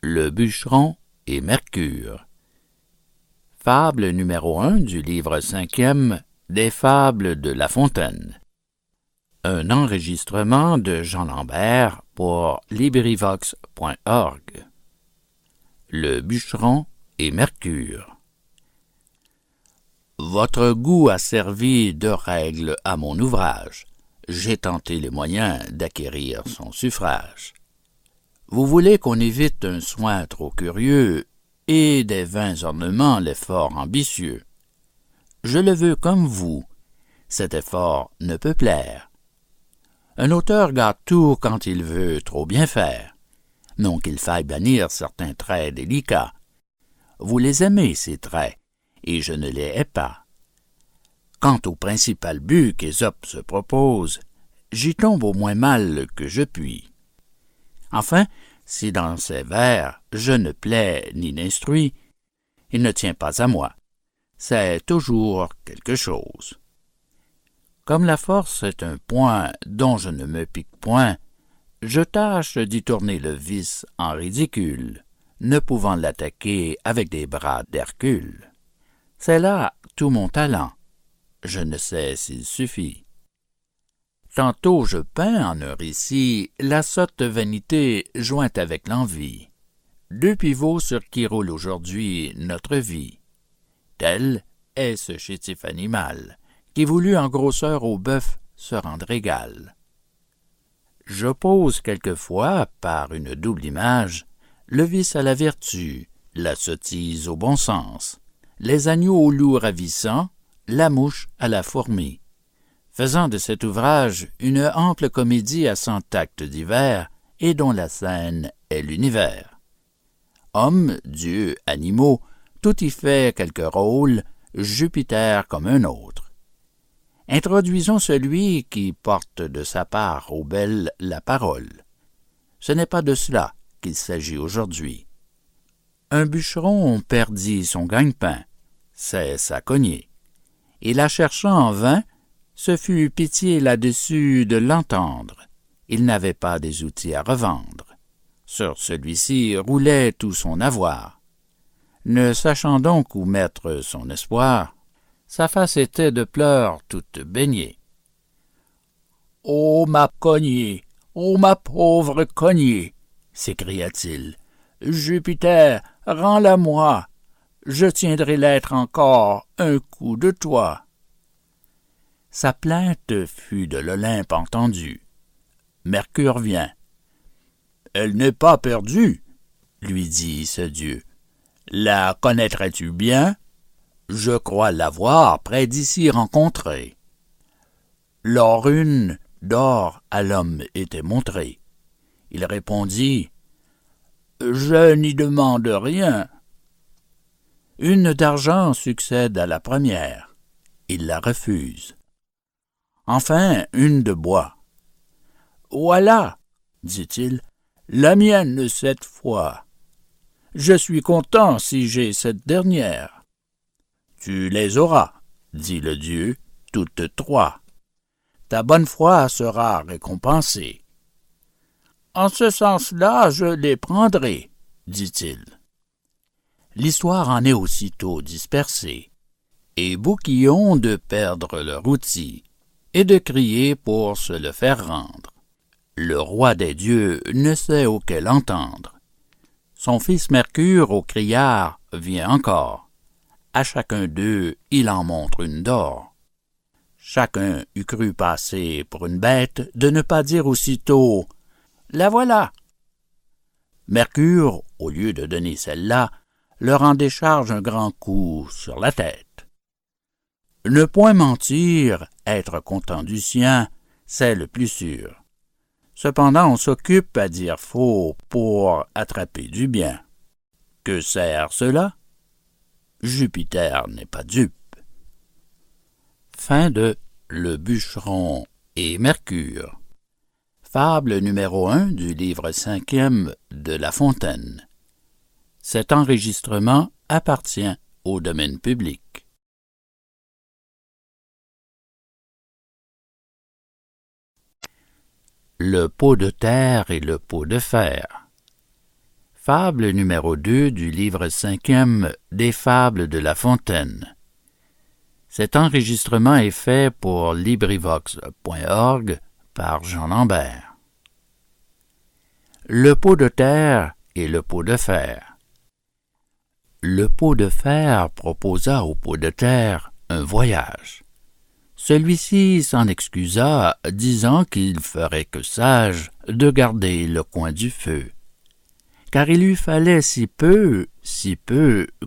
Le bûcheron et Mercure. Fable numéro 1 du livre 5e des Fables de La Fontaine. Un enregistrement de Jean Lambert pour LibriVox.org. Le bûcheron et Mercure. Votre goût a servi de règle à mon ouvrage. J'ai tenté les moyens d'acquérir son suffrage. Vous voulez qu'on évite un soin trop curieux et des vains ornements l'effort ambitieux. Je le veux comme vous, cet effort ne peut plaire. Un auteur gâte tout quand il veut trop bien faire, non qu'il faille bannir certains traits délicats. Vous les aimez, ces traits, et je ne les hais pas. Quant au principal but qu'Ésope se propose, j'y tombe au moins mal que je puis. Enfin, si dans ces vers je ne plais ni n'instruis, il ne tient pas à moi. C'est toujours quelque chose. Comme la force est un point dont je ne me pique point, je tâche d'y tourner le vice en ridicule, ne pouvant l'attaquer avec des bras d'Hercule. C'est là tout mon talent. Je ne sais s'il suffit. Tantôt je peins en un récit la sotte vanité jointe avec l'envie, deux pivots sur qui roule aujourd'hui notre vie. Tel est ce chétif animal qui voulut en grosseur au bœuf se rendre égal. J'oppose quelquefois, par une double image, le vice à la vertu, la sottise au bon sens, les agneaux au loup ravissant, la mouche à la fourmi, faisant de cet ouvrage une ample comédie à 100 actes divers et dont la scène est l'univers. Hommes, dieux, animaux, tout y fait quelque rôle, Jupiter comme un autre. Introduisons celui qui porte de sa part aux belles la parole. Ce n'est pas de cela qu'il s'agit aujourd'hui. Un bûcheron perdit son gagne-pain, c'est sa cognée, et la cherchant en vain, ce fut pitié là-dessus de l'entendre. Il n'avait pas des outils à revendre. Sur celui-ci roulait tout son avoir. Ne sachant donc où mettre son espoir, sa face était de pleurs toute baignée. « Ô ma cognée, ô ma pauvre cognée !» s'écria-t-il. « Jupiter, rends-la-moi, je tiendrai l'être encore un coup de toi. » Sa plainte fut de l'Olympe entendue. Mercure vient. « Elle n'est pas perdue, » lui dit ce dieu. « La connaîtrais-tu bien? Je crois l'avoir près d'ici rencontrée. » Lors une d'or à l'homme était montrée. Il répondit « Je n'y demande rien. » Une d'argent succède à la première. Il la refuse. Enfin, une de bois. « Voilà, dit-il, la mienne cette fois. Je suis content si j'ai cette dernière. »« Tu les auras, dit le dieu, toutes trois. Ta bonne foi sera récompensée. »« En ce sens-là, je les prendrai, dit-il. » L'histoire en est aussitôt dispersée, et Bouquillon de perdre leur outil, et de crier pour se le faire rendre. Le roi des dieux ne sait auquel entendre. Son fils Mercure au criard vient encore. À chacun d'eux il en montre une d'or. Chacun eût cru passer pour une bête de ne pas dire aussitôt « La voilà !» Mercure, au lieu de donner celle-là, leur en décharge un grand coup sur la tête. Ne point mentir, être content du sien, c'est le plus sûr. Cependant, on s'occupe à dire faux pour attraper du bien. Que sert cela? Jupiter n'est pas dupe. Fin de Le bûcheron et Mercure. Fable numéro 1 du livre 5e de La Fontaine. Cet enregistrement appartient au domaine public. Le pot de terre et le pot de fer. Fable numéro 2 du livre 5e des Fables de La Fontaine. Cet enregistrement est fait pour LibriVox.org par Jean Lambert. Le pot de terre et le pot de fer. Le pot de fer proposa au pot de terre un voyage. Celui-ci s'en excusa, disant qu'il ferait que sage de garder le coin du feu. Car il lui fallait si peu,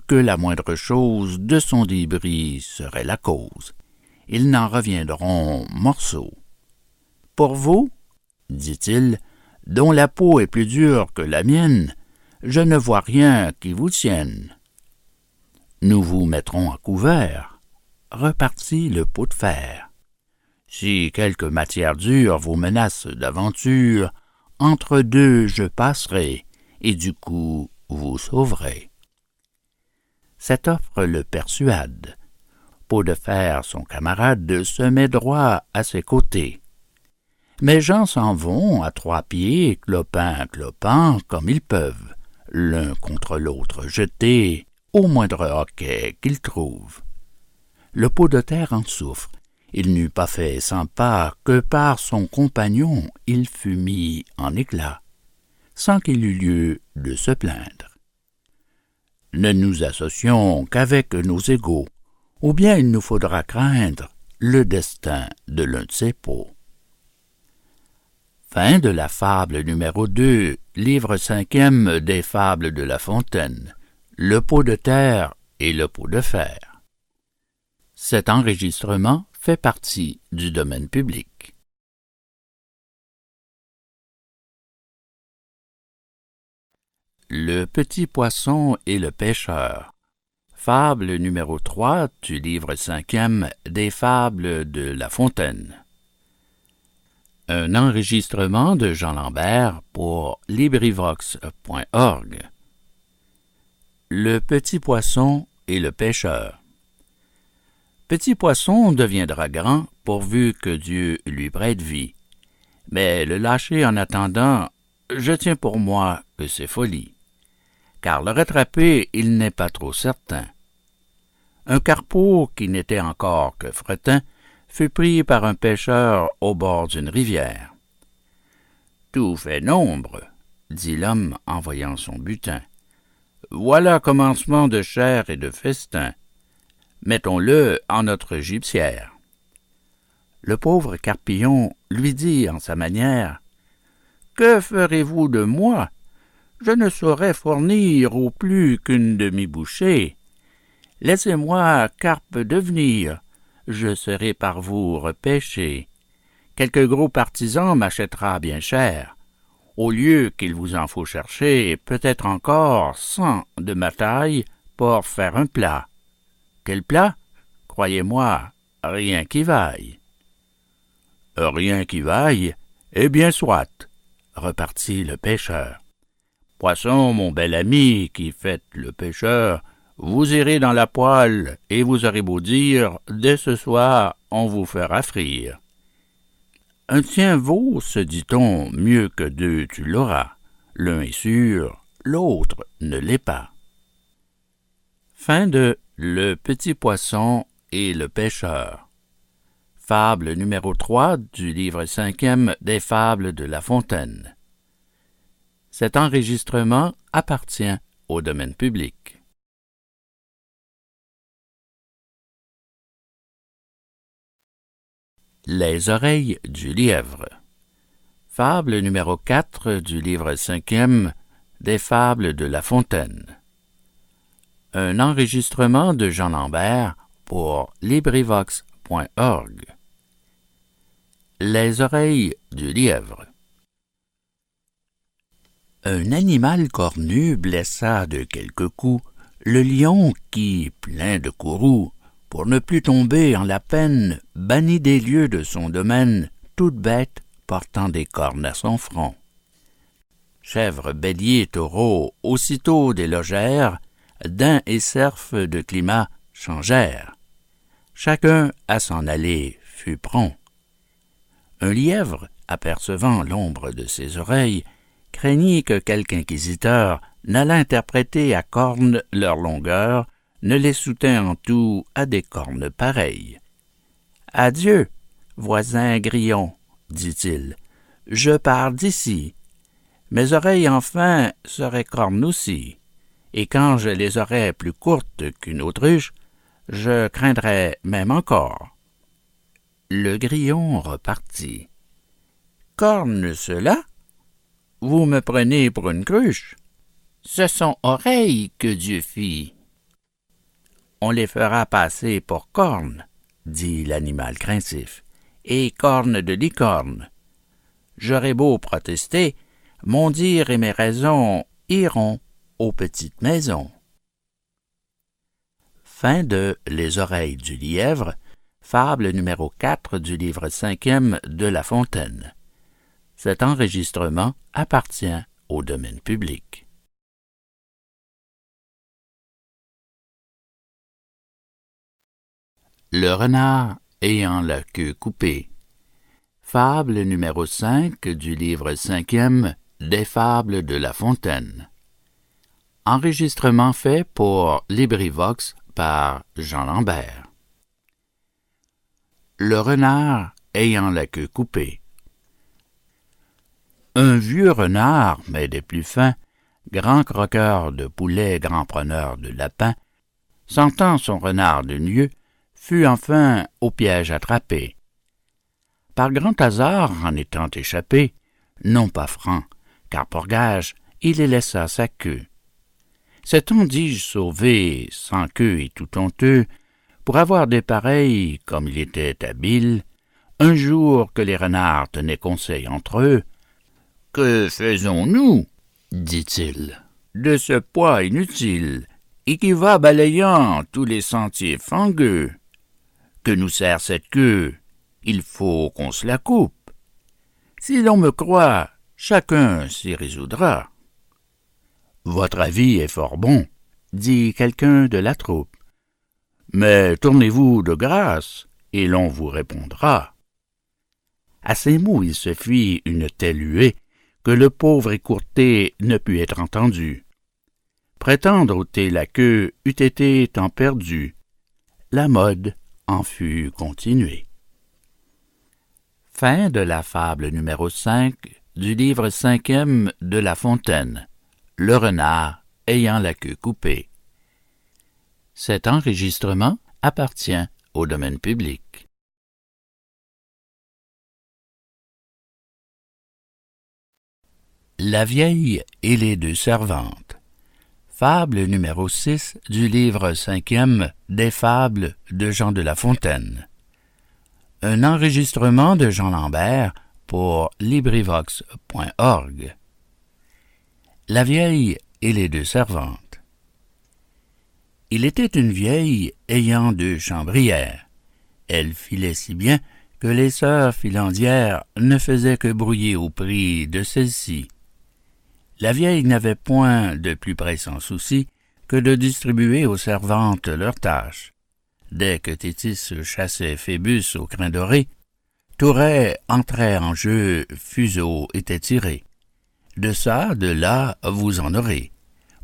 que la moindre chose de son débris serait la cause. Ils n'en reviendront morceaux. Pour vous, dit-il, dont la peau est plus dure que la mienne, je ne vois rien qui vous tienne. Nous vous mettrons à couvert, repartit le pot de fer. Si quelque matière dure vous menace d'aventure, entre deux je passerai, et du coup vous sauverez. Cette offre le persuade. Pot de fer, son camarade, se met droit à ses côtés. Mes gens s'en vont à trois pieds, clopin, comme ils peuvent, l'un contre l'autre jetés, au moindre hoquet qu'ils trouvent. Le pot de terre en souffre. Il n'eut pas fait 100 pas que par son compagnon il fut mis en éclat, sans qu'il eût lieu de se plaindre. Ne nous associons qu'avec nos égaux, ou bien il nous faudra craindre le destin de l'un de ces pots. Fin de la fable numéro 2, livre 5e des Fables de La Fontaine, le pot de terre et le pot de fer. Cet enregistrement fait partie du domaine public. Le petit poisson et le pêcheur. Fable numéro 3 du livre 5e des Fables de La Fontaine. Un enregistrement de Jean Lambert pour LibriVox.org. Le petit poisson et le pêcheur. Petit poisson deviendra grand pourvu que Dieu lui prête vie. Mais le lâcher en attendant, je tiens pour moi que c'est folie. Car le rattraper, il n'est pas trop certain. Un carpeau qui n'était encore que fretin fut pris par un pêcheur au bord d'une rivière. « Tout fait nombre, » dit l'homme en voyant son butin. « Voilà commencement de chair et de festin. Mettons-le en notre gibecière. » Le pauvre Carpillon lui dit en sa manière, « Que ferez-vous de moi? Je ne saurais fournir au plus qu'une demi-bouchée. Laissez-moi carpe devenir, je serai par vous repêché. Quelque gros partisan m'achètera bien cher. Au lieu qu'il vous en faut chercher, peut-être encore 100 de ma taille pour faire un plat. Quel plat? Croyez-moi, rien qui vaille. Rien qui vaille? Eh bien soit, repartit le pêcheur. Poisson, mon bel ami, qui faites le pêcheur, vous irez dans la poêle, et vous aurez beau dire, dès ce soir, on vous fera frire. Un tien vaut, se dit-on, mieux que deux tu l'auras. L'un est sûr, l'autre ne l'est pas. Fin de Le petit poisson et le pêcheur. Fable numéro 3 du livre 5e des Fables de La Fontaine. Cet enregistrement appartient au domaine public. Les oreilles du lièvre. Fable numéro 4 du livre 5e des Fables de La Fontaine. Un enregistrement de Jean Lambert pour LibriVox.org. Les oreilles du lièvre. Un animal cornu blessa de quelques coups le lion qui, plein de courroux, pour ne plus tomber en la peine, bannit des lieux de son domaine toute bête portant des cornes à son front. Chèvres, béliers, taureaux, aussitôt délogèrent, daims et cerfs de climat changèrent. Chacun à s'en aller fut prompt. Un lièvre, apercevant l'ombre de ses oreilles, craignit que quelque inquisiteur n'allant interpréter à cornes leur longueur, ne les soutint en tout à des cornes pareilles. « Adieu, voisin grillon, dit-il, je pars d'ici. Mes oreilles enfin seraient cornes aussi, et quand je les aurais plus courtes qu'une autruche, je craindrais même encore. » Le grillon repartit. « Cornes ceux-là? Vous me prenez pour une cruche? Ce sont oreilles que Dieu fit. »« On les fera passer pour cornes, dit l'animal craintif, et cornes de licorne. J'aurais beau protester, mon dire et mes raisons iront aux petites maisons. » Fin de Les oreilles du lièvre, fable numéro 4 du livre 5e de La Fontaine. Cet enregistrement appartient au domaine public. Le renard ayant la queue coupée. Fable numéro 5 du livre 5e des fables de La Fontaine. Enregistrement fait pour LibriVox par Jean Lambert. Le renard ayant la queue coupée. Un vieux renard, mais des plus fins, grand croqueur de poulet, grand preneur de lapin, sentant son renard de lieu, fut enfin au piège attrapé. Par grand hasard, en étant échappé, non pas franc, car pour gage, il y laissa sa queue. S'étant, dis-je, sauvé, sans queue et tout honteux, pour avoir des pareils, comme il était habile, un jour que les renards tenaient conseil entre eux, « Que faisons-nous, dit-il, de ce poids inutile, et qui va balayant tous les sentiers fangueux? Que nous sert cette queue? Il faut qu'on se la coupe. Si l'on me croit, chacun s'y résoudra. » « Votre avis est fort bon, dit quelqu'un de la troupe. Mais tournez-vous de grâce, et l'on vous répondra. » À ces mots, il se fit une telle huée que le pauvre écourté ne put être entendu. Prétendre ôter la queue eût été temps perdu. La mode en fut continuée. Fin de la fable numéro 5 du livre 5e de La Fontaine. Le renard ayant la queue coupée. Cet enregistrement appartient au domaine public. La vieille et les deux servantes. Fable numéro 6 du livre 5e des fables de Jean de La Fontaine. Un enregistrement de Jean Lambert pour LibriVox.org. La vieille et les deux servantes. Il était une vieille ayant deux chambrières. Elle filait si bien que les sœurs filandières ne faisaient que brouiller au prix de celle-ci. La vieille n'avait point de plus pressant souci que de distribuer aux servantes leurs tâches. Dès que Thétis chassait Phébus au crin doré, Touret entrait en jeu, fuseau était tiré. De ça, de là, vous en aurez.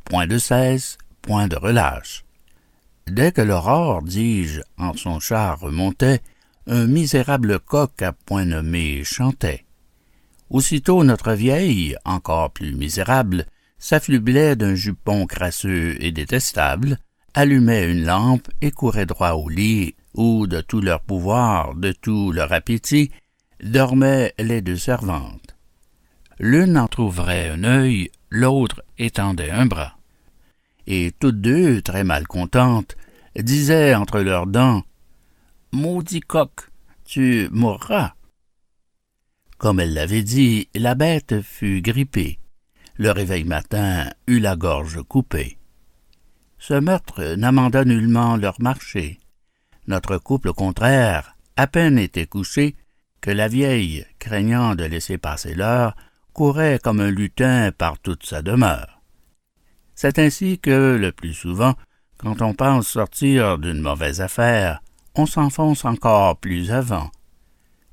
Point de cesse, point de relâche. Dès que l'aurore, dis-je, en son char remontait, un misérable coq à point nommé chantait. Aussitôt notre vieille, encore plus misérable, s'affublait d'un jupon crasseux et détestable, allumait une lampe et courait droit au lit, où, de tout leur pouvoir, de tout leur appétit, dormaient les deux servantes. L'une entr'ouvrait un œil, l'autre étendait un bras. Et toutes deux, très mal contentes, disaient entre leurs dents « Maudit coq, tu mourras !» Comme elle l'avait dit, la bête fut grippée. Le réveil matin eut la gorge coupée. Ce meurtre n'amenda nullement leur marché. Notre couple, au contraire, à peine était couché, que la vieille, craignant de laisser passer l'heure, courait comme un lutin par toute sa demeure. C'est ainsi que, le plus souvent, quand on pense sortir d'une mauvaise affaire, on s'enfonce encore plus avant.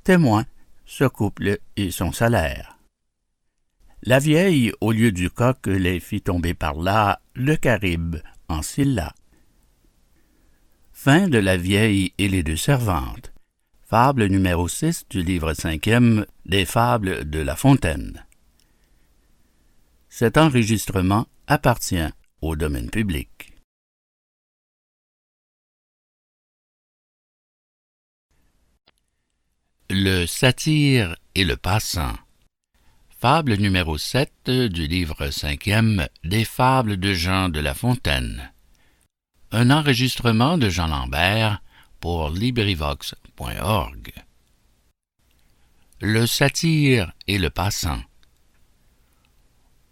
Témoin, ce couple et son salaire. La vieille, au lieu du coq, les fit tomber par là, le Caribe en Scylla. Fin de La vieille et les deux servantes. Fable numéro 6 du livre 5e des Fables de La Fontaine. Cet enregistrement appartient au domaine public. Le satyre et le passant. Fable numéro 7 du livre 5e des Fables de Jean de La Fontaine. Un enregistrement de Jean Lambert pour LibriVox.org. Le satyre et le passant.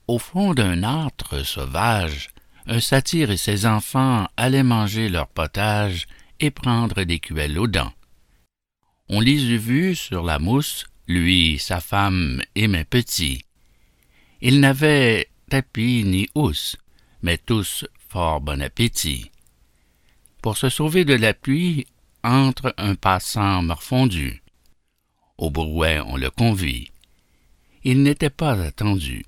Au fond d'un âtre sauvage, un satyre et ses enfants allaient manger leur potage et prendre des cuelles aux dents. On les eût vus sur la mousse, lui, sa femme et mes petits. Ils n'avaient tapis ni housse, mais tous fort bon appétit. Pour se sauver de la pluie, entre un passant morfondu. Au brouet on le convie. Il n'était pas attendu.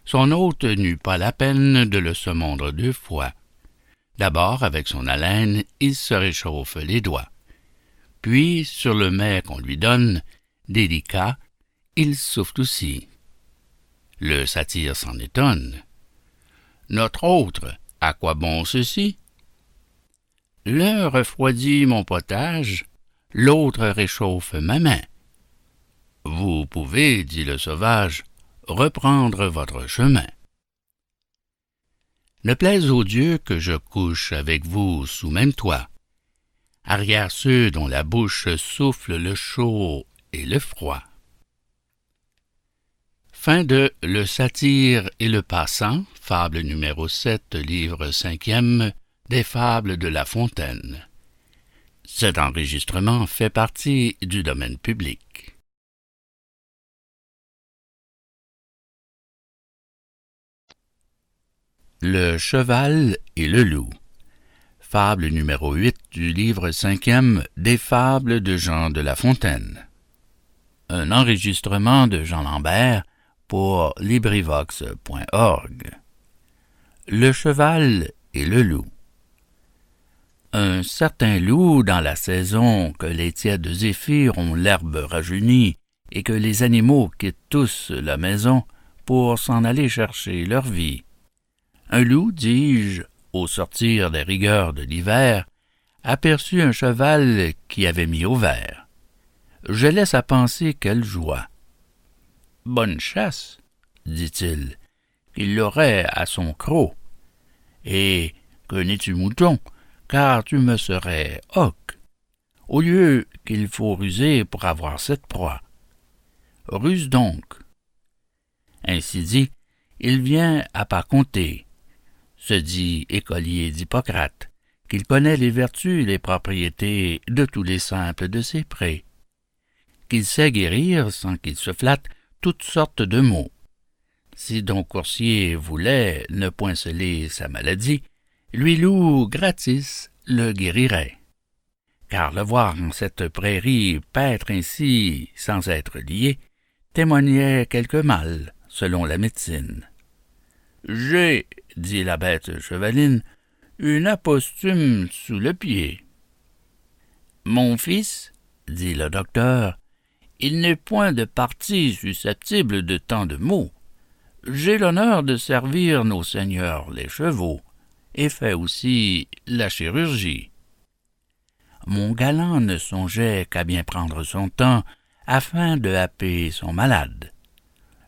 Son hôte n'eut pas la peine de le semondre 2 fois. D'abord, avec son haleine, il se réchauffe les doigts. Puis, sur le mets qu'on lui donne, délicat, il souffle aussi. Le satyre s'en étonne. Notre autre, à quoi bon ceci? L'un refroidit mon potage, l'autre réchauffe ma main. Vous pouvez, dit le sauvage, reprendre votre chemin. Ne plaise aux dieux que je couche avec vous sous même toit, arrière ceux dont la bouche souffle le chaud et le froid. Fin de Le satyre et le passant, fable numéro 7, livre 5e, des Fables de La Fontaine. Cet enregistrement fait partie du domaine public. Le cheval et le loup. Fable numéro 8 du livre 5e des Fables de Jean de La Fontaine. Un enregistrement de Jean Lambert pour LibriVox.org. Le cheval et le loup. Un certain loup, dans la saison que les tièdes zéphyrs ont l'herbe rajeunie et que les animaux quittent tous la maison pour s'en aller chercher leur vie. Un loup, dis-je, au sortir des rigueurs de l'hiver, aperçut un cheval qui avait mis au vert. Je laisse à penser quelle joie. « Bonne chasse, dit-il, qu'il l'aurait à son croc. Et que n'es-tu mouton, car tu me serais hoc, au lieu qu'il faut ruser pour avoir cette proie. Ruse donc. » Ainsi dit, il vient à pas compter, se dit écolier d'Hippocrate, qu'il connaît les vertus et les propriétés de tous les simples de ses prés, qu'il sait guérir, sans qu'il se flatte, toutes sortes de maux. Si Don Coursier voulait ne point sceller sa maladie, lui loup gratis le guérirait. Car le voir en cette prairie paître ainsi sans être lié, témoignait quelque mal, selon la médecine. « J'ai, dit la bête chevaline, une aposthume sous le pied. »« Mon fils, dit le docteur, il n'est point de partie susceptible de tant de maux. J'ai l'honneur de servir nos seigneurs les chevaux, et fais aussi la chirurgie. » Mon galant ne songeait qu'à bien prendre son temps, afin de happer son malade.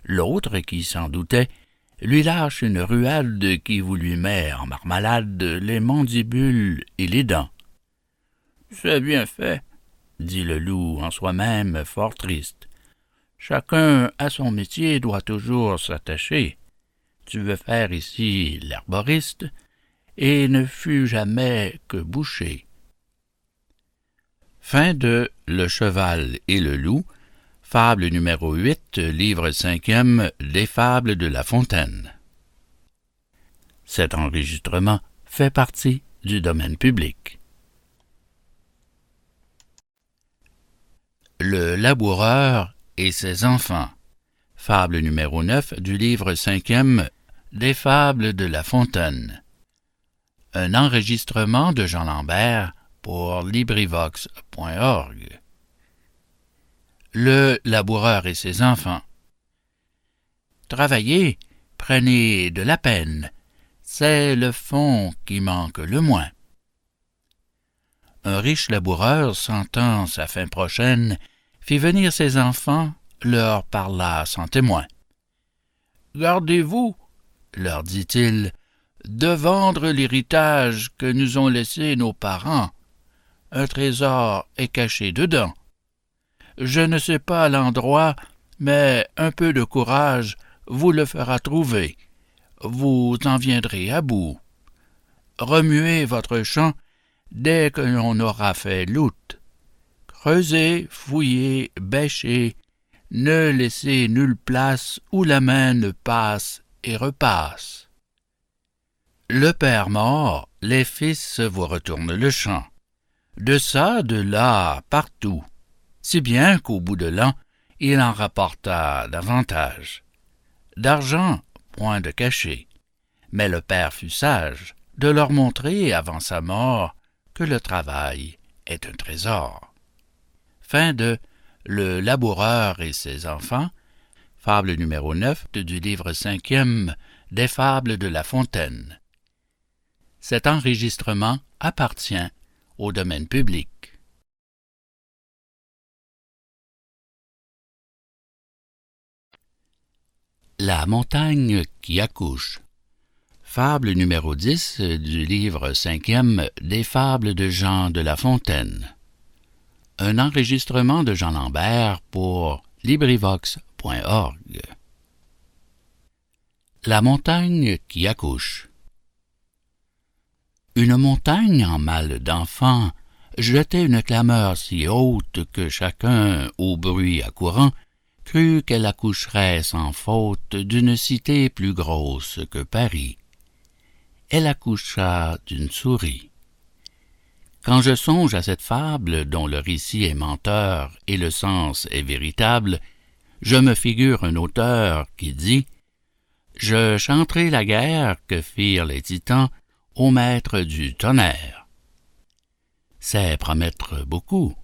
L'autre, qui s'en doutait, lui lâche une ruade qui vous lui met en marmalade les mandibules et les dents. « C'est bien fait, dit le loup en soi-même fort triste. Chacun à son métier doit toujours s'attacher. Tu veux faire ici l'herboriste, et ne fus jamais que boucher. Fin de Le cheval et le loup, fable numéro 8, livre 5e des Fables de La Fontaine. Cet enregistrement fait partie du domaine public. Le laboureur et ses enfants. Fable numéro 9 du livre 5e des Fables de La Fontaine. Un enregistrement de Jean Lambert pour LibriVox.org. Le laboureur et ses enfants. Travaillez, prenez de la peine, c'est le fond qui manque le moins. Un riche laboureur, sentant sa fin prochaine, fit venir ses enfants, leur parla sans témoin. « Gardez-vous, leur dit-il, de vendre l'héritage que nous ont laissé nos parents. Un trésor est caché dedans. Je ne sais pas l'endroit, mais un peu de courage vous le fera trouver. Vous en viendrez à bout. Remuez votre champ dès que l'on aura fait l'outre. Creusez, fouillez, bêchez, ne laissez nulle place où la main ne passe et repasse. Le père mort, les fils vous retournent le champ. De ça, de là, partout. Si bien qu'au bout de l'an, il en rapporta davantage. D'argent, point de cachet. Mais le père fut sage de leur montrer avant sa mort que le travail est un trésor. Fin de Le laboureur et ses enfants, fable numéro 9 du livre 5e des Fables de La Fontaine. Cet enregistrement appartient au domaine public. La montagne qui accouche. Fable numéro 10 du livre 5e des Fables de Jean de La Fontaine. Un enregistrement de Jean Lambert pour LibriVox.org. La montagne qui accouche. Une montagne en mal d'enfant jetait une clameur si haute que chacun, au bruit accourant, crut qu'elle accoucherait sans faute d'une cité plus grosse que Paris. Elle accoucha d'une souris. Quand je songe à cette fable dont le récit est menteur et le sens est véritable, je me figure un auteur qui dit « Je chanterai la guerre que firent les titans au maître du tonnerre. » C'est promettre beaucoup,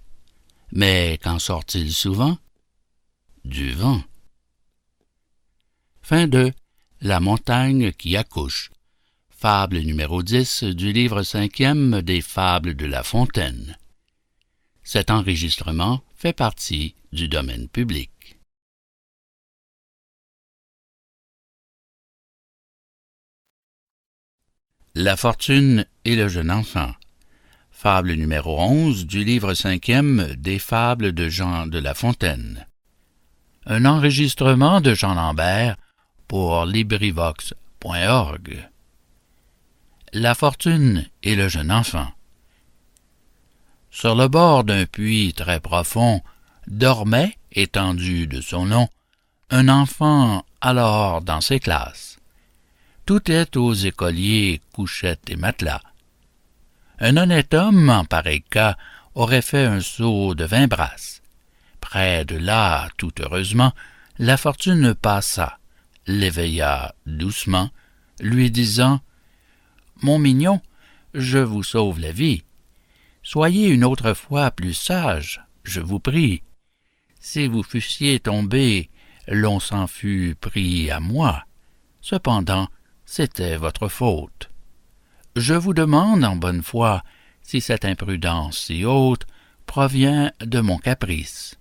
mais qu'en sort-il souvent? Du vent. Fin de La montagne qui accouche. Fable numéro 10 du livre 5e des Fables de La Fontaine. Cet enregistrement fait partie du domaine public. La fortune et le jeune enfant. Fable numéro 11 du livre 5e des Fables de Jean de La Fontaine. Un enregistrement de Jean Lambert pour LibriVox.org. La fortune et le jeune enfant. Sur le bord d'un puits très profond dormait, étendu de son long, un enfant alors dans ses classes. Tout est aux écoliers, couchettes et matelas. Un honnête homme, en pareil cas, aurait fait un seau de 20 brasses. Près de là, tout heureusement, la fortune passa, l'éveilla doucement, lui disant « Mon mignon, je vous sauve la vie. Soyez une autre fois plus sage, je vous prie. Si vous fussiez tombé, l'on s'en fût pris à moi. Cependant, c'était votre faute. Je vous demande en bonne foi si cette imprudence si haute provient de mon caprice. »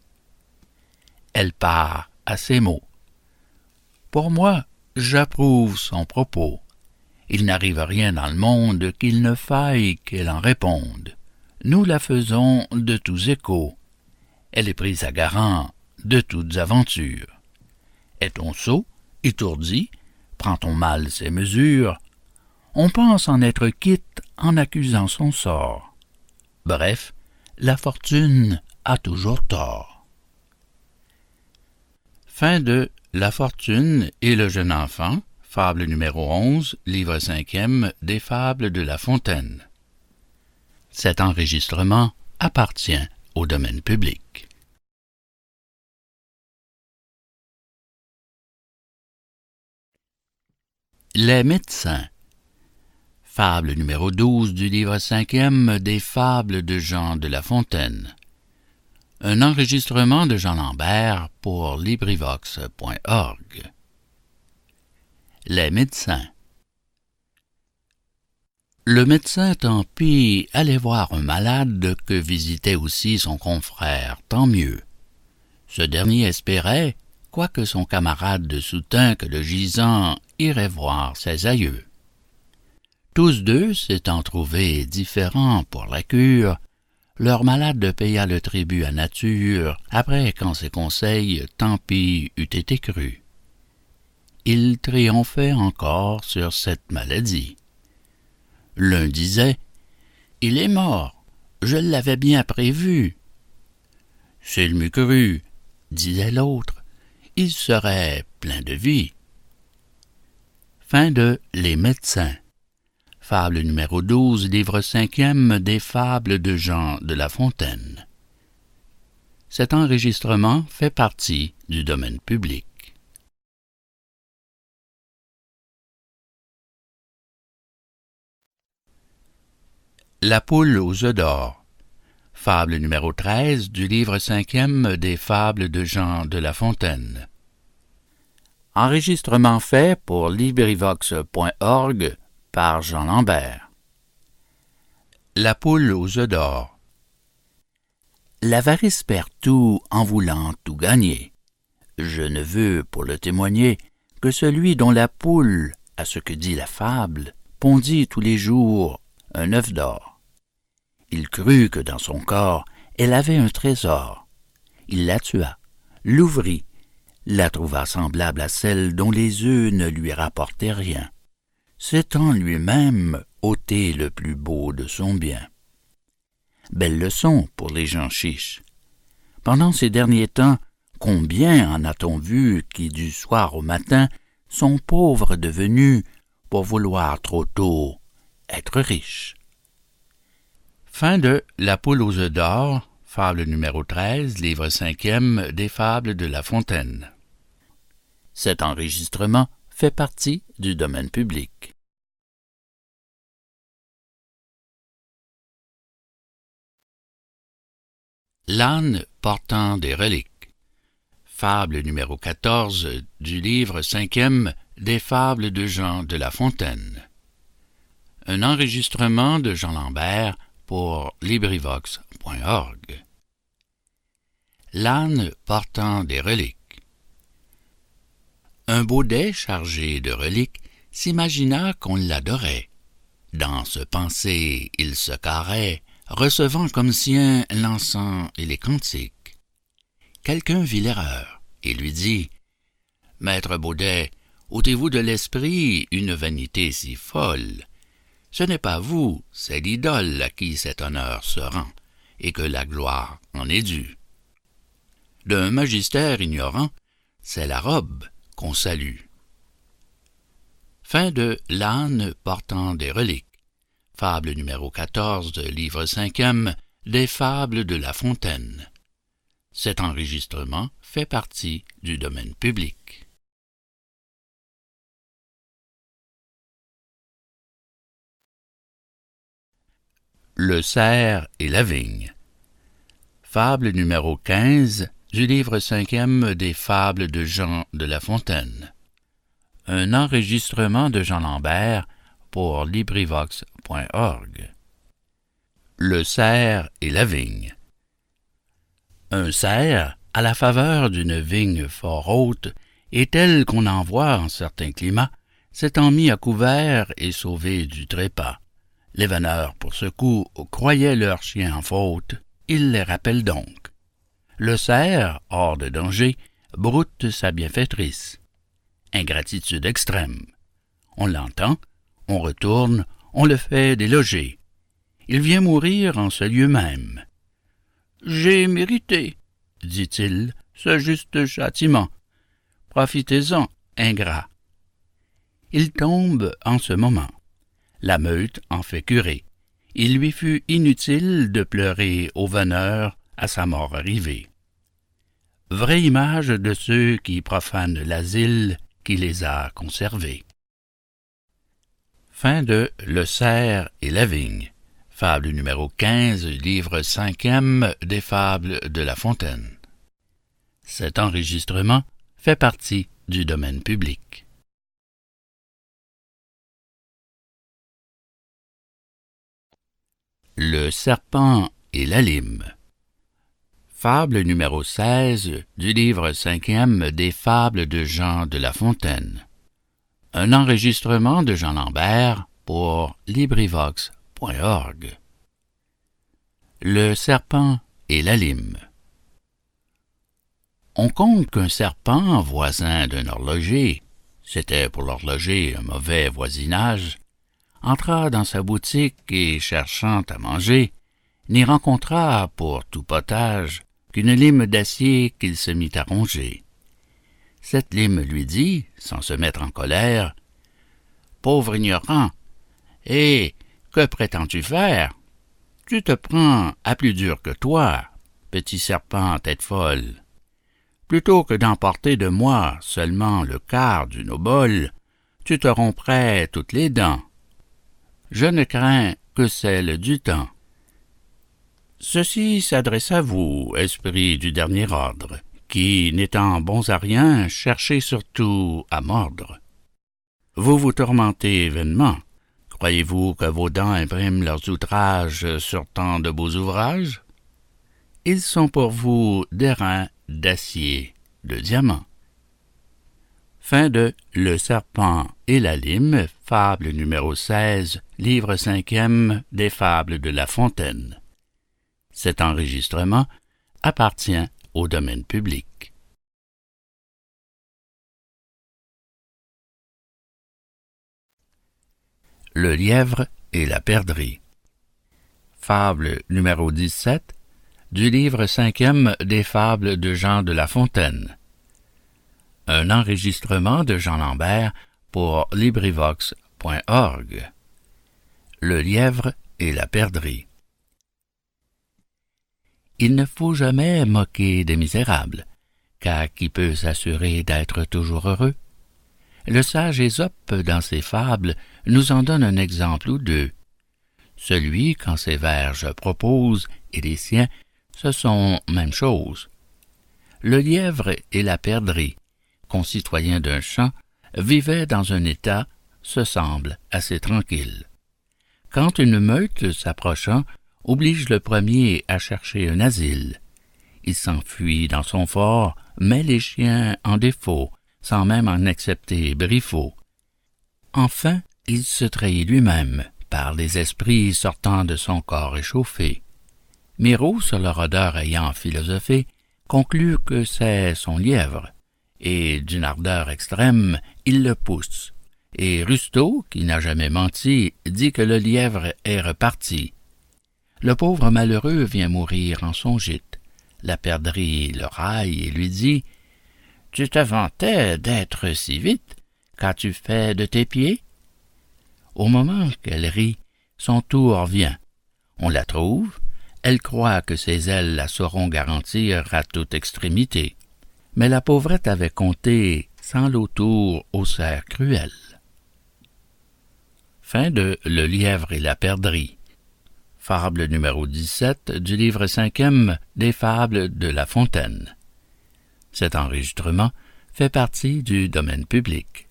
Elle part à ces mots. Pour moi, j'approuve son propos. Il n'arrive rien dans le monde qu'il ne faille qu'elle en réponde. Nous la faisons de tous échos. Elle est prise à garant de toutes aventures. Est-on sot, étourdi, prend-on mal ses mesures? On pense en être quitte en accusant son sort. Bref, la fortune a toujours tort. Fin de La fortune et le jeune enfant, fable numéro 11, livre 5e des Fables de La Fontaine. Cet enregistrement appartient au domaine public. Les médecins. Fable numéro 12 du livre 5e des Fables de Jean de La Fontaine. Un enregistrement de Jean Lambert pour LibriVox.org. Les médecins. Le médecin tant pis allait voir un malade que visitait aussi son confrère, tant mieux. Ce dernier espérait, quoique son camarade soutint que le gisant irait voir ses aïeux. Tous deux s'étant trouvés différents pour la cure, leur malade paya le tribut à nature, après qu'en ses conseils tant pis eût été cru. Il triomphait encore sur cette maladie. L'un disait « Il est mort, je l'avais bien prévu. » « S'il m'eût cru, disait l'autre, il serait plein de vie. » Fin de Les médecins. Fable numéro 12, livre 5e des Fables de Jean de La Fontaine. Cet enregistrement fait partie du domaine public. La poule aux œufs d'or. Fable numéro 13 du livre 5e des Fables de Jean de La Fontaine. Enregistrement fait pour LibriVox.org par Jean Lambert. La poule aux œufs d'or. L'avarice perd tout en voulant tout gagner. Je ne veux, pour le témoigner, que celui dont la poule, à ce que dit la fable, pondit tous les jours un œuf d'or. Il crut que dans son corps, elle avait un trésor. Il la tua, l'ouvrit, la trouva semblable à celle dont les œufs ne lui rapportaient rien, s'étant lui-même ôté le plus beau de son bien. Belle leçon pour les gens chiches. Pendant ces derniers temps, combien en a-t-on vu qui, du soir au matin, sont pauvres devenus pour vouloir trop tôt être riches. Fin de La poule aux œufs d'or, fable numéro 13, livre 5e des Fables de La Fontaine. Cet enregistrement fait partie du domaine public. L'âne portant des reliques. Fable numéro 14 du livre 5e des Fables de Jean de La Fontaine. Un enregistrement de Jean Lambert pour LibriVox.org. L'âne portant des reliques. Un baudet chargé de reliques s'imagina qu'on l'adorait. Dans ce pensée, il se carrait, recevant comme sien l'encens et les cantiques. Quelqu'un vit l'erreur et lui dit « Maître Baudet, ôtez-vous de l'esprit une vanité si folle. Ce n'est pas vous, c'est l'idole à qui cet honneur se rend, et que la gloire en est due. D'un magistère ignorant, c'est la robe qu'on salue. » Fin de L'âne portant des reliques. Fable numéro 14, livre 5e des Fables de La Fontaine. Cet enregistrement fait partie du domaine public. Le cerf et la vigne. Fable numéro 15 du livre 5e des Fables de Jean de La Fontaine. Un enregistrement de Jean Lambert pour LibriVox.org. Le cerf et la vigne. Un cerf, à la faveur d'une vigne fort haute, et telle qu'on en voit en certains climats, s'étant mis à couvert et sauvé du trépas. Les veneurs, pour ce coup, croyaient leurs chiens en faute, ils les rappellent donc. Le cerf, hors de danger, broute sa bienfaitrice. Ingratitude extrême. On l'entend, on retourne, on le fait déloger. Il vient mourir en ce lieu même. « J'ai mérité, dit-il, ce juste châtiment. Profitez-en, ingrat. » Il tombe en ce moment. La meute en fait curer. Il lui fut inutile de pleurer au veneur à sa mort arrivée. Vraie image de ceux qui profanent l'asile qui les a conservés. Fin de Le cerf et la vigne. Fable numéro 15, livre 5e des Fables de La Fontaine. Cet enregistrement fait partie du domaine public. Le serpent et la lime. Fable numéro 16 du livre 5e des Fables de Jean de La Fontaine. Un enregistrement de Jean Lambert pour LibriVox.org. Le serpent et la lime. On conte qu'un serpent, voisin d'un horloger, c'était pour l'horloger un mauvais voisinage, entra dans sa boutique et, cherchant à manger, n'y rencontra pour tout potage qu'une lime d'acier qu'il se mit à ronger. Cette lime lui dit, sans se mettre en colère, « Pauvre ignorant, et que prétends-tu faire? Tu te prends à plus dur que toi, petit serpent tête folle. Plutôt que d'emporter de moi seulement le quart d'une obole, tu te romprais toutes les dents. Je ne crains que celle du temps. » Ceci s'adresse à vous, esprits du dernier ordre, qui, n'étant bons à rien, cherchez surtout à mordre. Vous vous tourmentez vainement. Croyez-vous que vos dents impriment leurs outrages sur tant de beaux ouvrages? Ils sont pour vous d'airain, d'acier, de diamant. Fin de Le serpent et la lime, fable numéro 16, livre 5e des Fables de La Fontaine. Cet enregistrement appartient au domaine public. Le lièvre et la perdrix. Fable numéro 17 du livre 5e des Fables de Jean de La Fontaine. Un enregistrement de Jean Lambert pour LibriVox.org. Le lièvre et la perdrix. Il ne faut jamais moquer des misérables, car qui peut s'assurer d'être toujours heureux? Le sage Ésope, dans ses fables, nous en donne un exemple ou deux. Celui, quand ses vers je propose, et les siens, ce sont même chose. Le lièvre et la perdrix, concitoyens d'un champ, vivaient dans un état, se semble, assez tranquille. Quand une meute, s'approchant, oblige le premier à chercher un asile. Il s'enfuit dans son fort, met les chiens en défaut, sans même en accepter Briffaut. Enfin, il se trahit lui-même, par les esprits sortant de son corps échauffé. Miraut, sur leur odeur ayant philosophé, conclut que c'est son lièvre, et d'une ardeur extrême, il le pousse. Et Rustaud, qui n'a jamais menti, dit que le lièvre est reparti. Le pauvre malheureux vient mourir en son gîte. La perdrix le raille et lui dit « Tu te vantais d'être si vite, qu'as-tu fait de tes pieds? » Au moment qu'elle rit, son tour vient. On la trouve, elle croit que ses ailes la sauront garantir à toute extrémité. Mais la pauvrette avait compté sans l'autour au cerf cruel. Fin de Le lièvre et la perdrix. Fable numéro 17 du livre 5e des Fables de La Fontaine. Cet enregistrement fait partie du domaine public.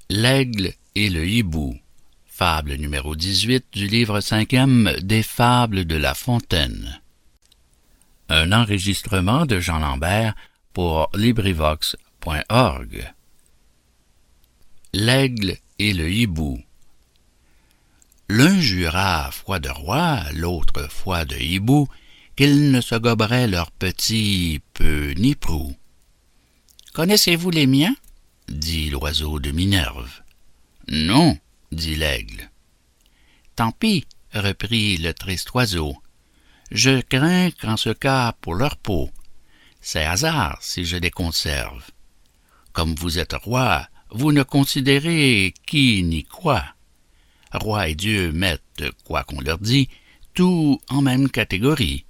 L'aigle et le hibou. Fable numéro 18 du livre 5e des Fables de La Fontaine. Un enregistrement de Jean Lambert pour LibriVox.org. L'aigle et le hibou. L'un jura foi de roi, l'autre foi de hibou, qu'ils ne se goberaient leurs petits peu ni prou. « Connaissez-vous les miens? » dit l'oiseau de Minerve. « Non, » dit l'aigle. « Tant pis, » reprit le triste oiseau. « Je crains qu'en ce cas pour leur peau. C'est hasard si je les conserve. Comme vous êtes roi, vous ne considérez qui ni quoi. Roi et Dieu mettent, quoi qu'on leur dit, tout en même catégorie.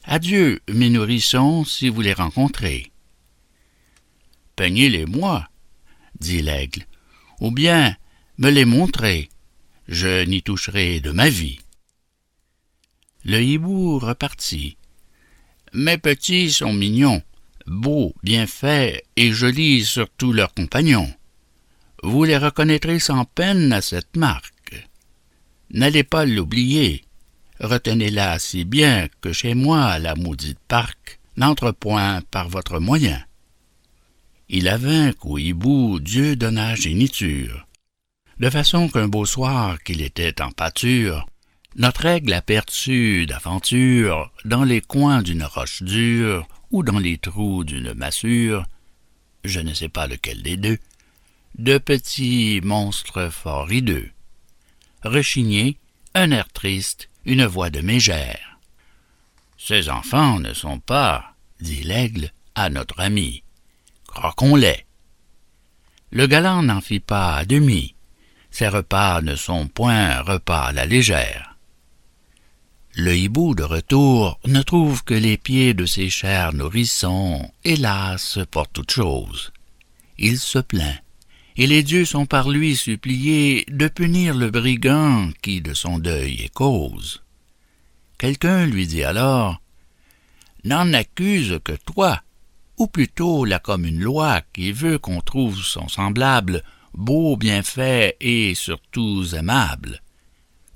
Adieu, mes nourrissons, si vous les rencontrez. peignez-les-moi, dit l'aigle, ou bien me les montrez, je n'y toucherai de ma vie. Le hibou repartit. Mes petits sont mignons, beaux, bien faits et jolis sur tous leurs compagnons. Vous les reconnaîtrez sans peine à cette marque. N'allez pas l'oublier, retenez-la si bien que chez moi la maudite parque n'entre point par votre moyen. Il avait qu'au hibou Dieu donna géniture, de façon qu'un beau soir qu'il était en pâture, notre aigle aperçut d'aventure, dans les coins d'une roche dure ou dans les trous d'une massure, je ne sais pas lequel des deux, de petits monstres fort hideux. Rechignés, un air triste, une voix de mégère. Ces enfants ne sont pas, dit l'aigle, à notre ami. Croquons-les. Le galant n'en fit pas à demi. Ces repas ne sont point repas à la légère. Le hibou de retour ne trouve que les pieds de ses chers nourrissons, hélas, pour toute chose. Il se plaint, et les dieux sont par lui suppliés de punir le brigand qui de son deuil est cause. Quelqu'un lui dit alors, « N'en accuse que toi, ou plutôt la commune loi qui veut qu'on trouve son semblable, beau, bien fait et surtout aimable.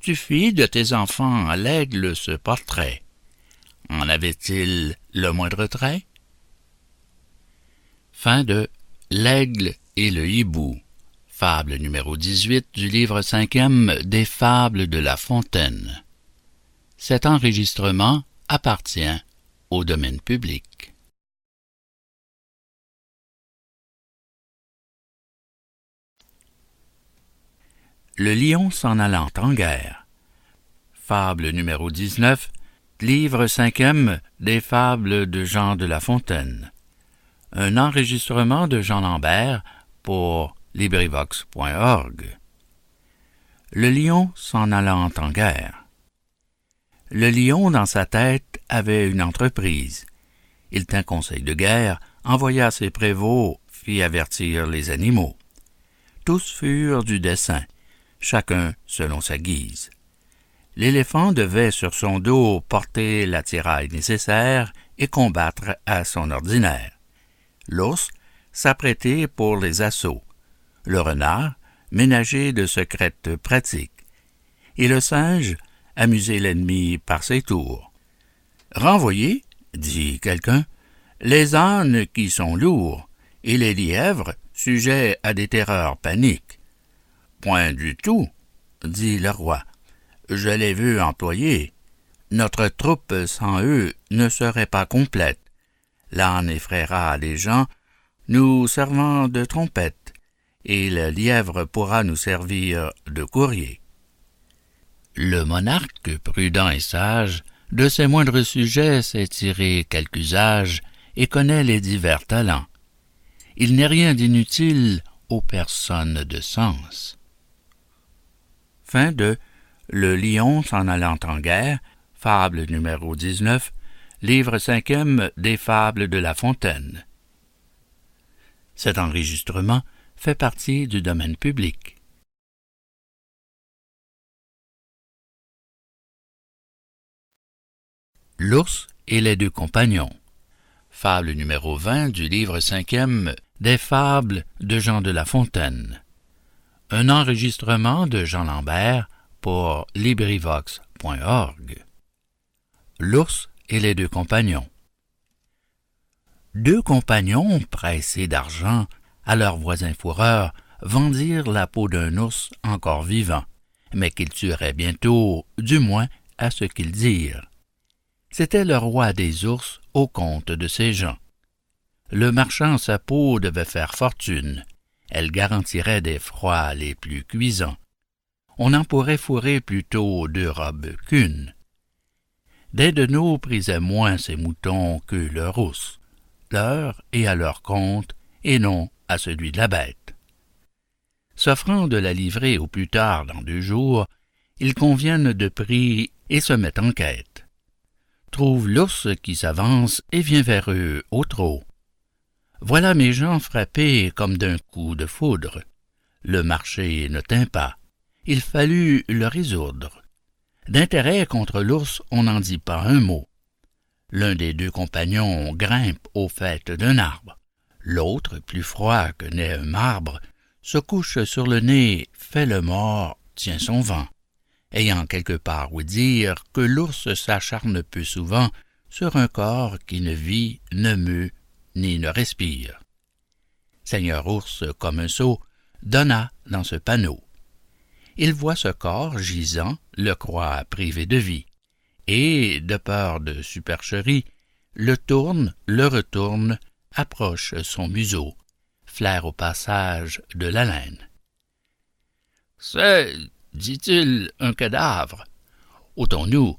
Tu fis de tes enfants à l'aigle ce portrait. En avait-il le moindre trait? » Fin de L'aigle et le hibou, fable numéro 18 du livre 5e des Fables de La Fontaine. Cet enregistrement appartient au domaine public. Le lion s'en allant en guerre. Fable numéro 19, livre 5e des Fables de Jean de La Fontaine. Un enregistrement de Jean Lambert pour LibriVox.org. Le lion s'en allant en guerre. Le lion, dans sa tête, avait une entreprise. Il tint conseil de guerre, envoya ses prévôts, fit avertir les animaux. Tous furent du dessein, chacun selon sa guise. L'éléphant devait sur son dos porter l'attirail nécessaire et combattre à son ordinaire. L'ours s'apprêter pour les assauts. Le renard ménager de secrètes pratiques. Et le singe amuser l'ennemi par ses tours. Renvoyer, dit quelqu'un, les ânes qui sont lourds, et les lièvres sujets à des terreurs paniques. Point du tout, dit le roi. Je les veux employer. Notre troupe sans eux ne serait pas complète. L'âne effraiera les gens, nous servant de trompette, et le lièvre pourra nous servir de courrier. Le monarque, prudent et sage, de ses moindres sujets sait tirer quelque usage et connaît les divers talents. Il n'est rien d'inutile aux personnes de sens. Fin de Le lion s'en allant en guerre, fable numéro 19, livre 5e des Fables de La Fontaine. Cet enregistrement fait partie du domaine public. L'ours et les deux compagnons. Fable numéro 20 du livre 5e des Fables de Jean de La Fontaine. Un enregistrement de Jean Lambert pour LibriVox.org. L'ours et les deux compagnons. Deux compagnons, pressés d'argent, à leurs voisins fourreurs, vendirent la peau d'un ours encore vivant, mais qu'ils tueraient bientôt, du moins à ce qu'ils dirent. C'était le roi des ours au compte de ses gens. Le marchand sa peau devait faire fortune, elle garantirait des froids les plus cuisants. On en pourrait fourrer plutôt 2 robes qu'une. Des denneaux prisaient moins ces moutons que leur ours, leur et à leur compte, et non à celui de la bête. S'offrant de la livrer au plus tard dans 2 jours, ils conviennent de prix et se mettent en quête. Trouvent l'ours qui s'avance et vient vers eux au trot. Voilà mes gens frappés comme d'un coup de foudre. Le marché ne tint pas. Il fallut le résoudre. D'intérêt contre l'ours, on n'en dit pas un mot. L'un des deux compagnons grimpe au faîte d'un arbre. L'autre, plus froid que n'est un marbre, se couche sur le nez, fait le mort, tient son vent, ayant quelque part où dire que l'ours s'acharne peu souvent sur un corps qui ne vit, ne meut, ni ne respire. Seigneur Ours, comme un sot, donna dans ce panneau. Il voit ce corps gisant, le croit privé de vie, et, de peur de supercherie, le tourne, le retourne, approche son museau, flaire au passage de l'haleine. « C'est, dit-il, un cadavre. Ôtons-nous,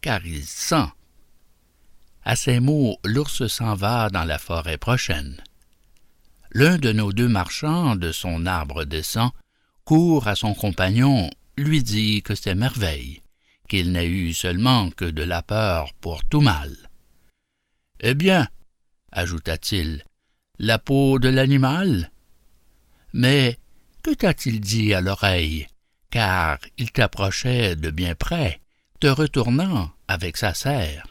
car il sent. » À ces mots, l'ours s'en va dans la forêt prochaine. L'un de nos deux marchands de son arbre descend, court à son compagnon, lui dit que c'est merveille, qu'il n'a eu seulement que de la peur pour tout mal. « Eh bien, ajouta-t-il, la peau de l'animal? Mais que t'a-t-il dit à l'oreille, car il t'approchait de bien près, te retournant avec sa serre?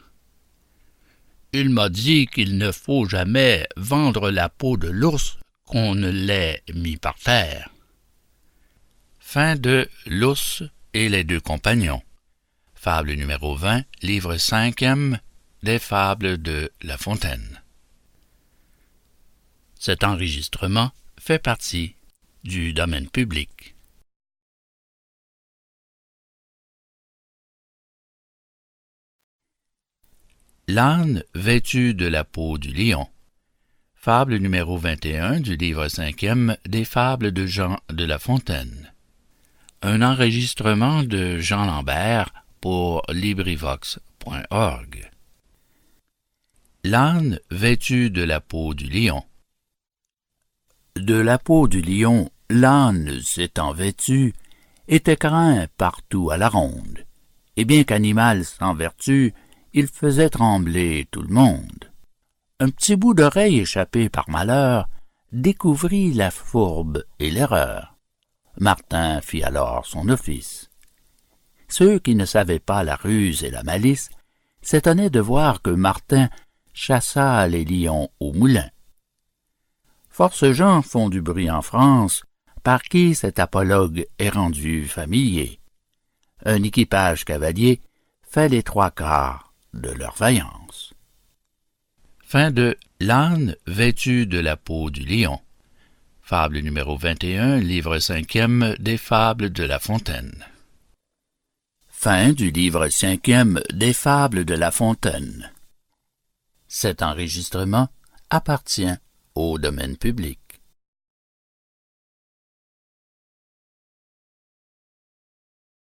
Il m'a dit qu'il ne faut jamais vendre la peau de l'ours qu'on ne l'ait mis par terre. » Fin de L'ours et les deux compagnons. Fable numéro 20, livre 5e des Fables de La Fontaine. Cet enregistrement fait partie du domaine public. L'âne vêtu de la peau du lion. Fable numéro 21 du livre 5e des Fables de Jean de La Fontaine. Un enregistrement de Jean Lambert pour LibriVox.org. L'âne vêtu de la peau du lion. De la peau du lion, l'âne s'étant vêtu, était craint partout à la ronde, et bien qu'animal sans vertu, il faisait trembler tout le monde. Un petit bout d'oreille échappé par malheur découvrit la fourbe et l'erreur. Martin fit alors son office. Ceux qui ne savaient pas la ruse et la malice s'étonnaient de voir que Martin chassa les lions au moulin. Force gens font du bruit en France, par qui cet apologue est rendu familier. Un équipage cavalier fait les trois quarts de leur vaillance. Fin de L'âne vêtu de la peau du lion. Fable numéro 21, livre 5e des Fables de La Fontaine. Fin du livre 5e des Fables de La Fontaine. Cet enregistrement appartient au domaine public.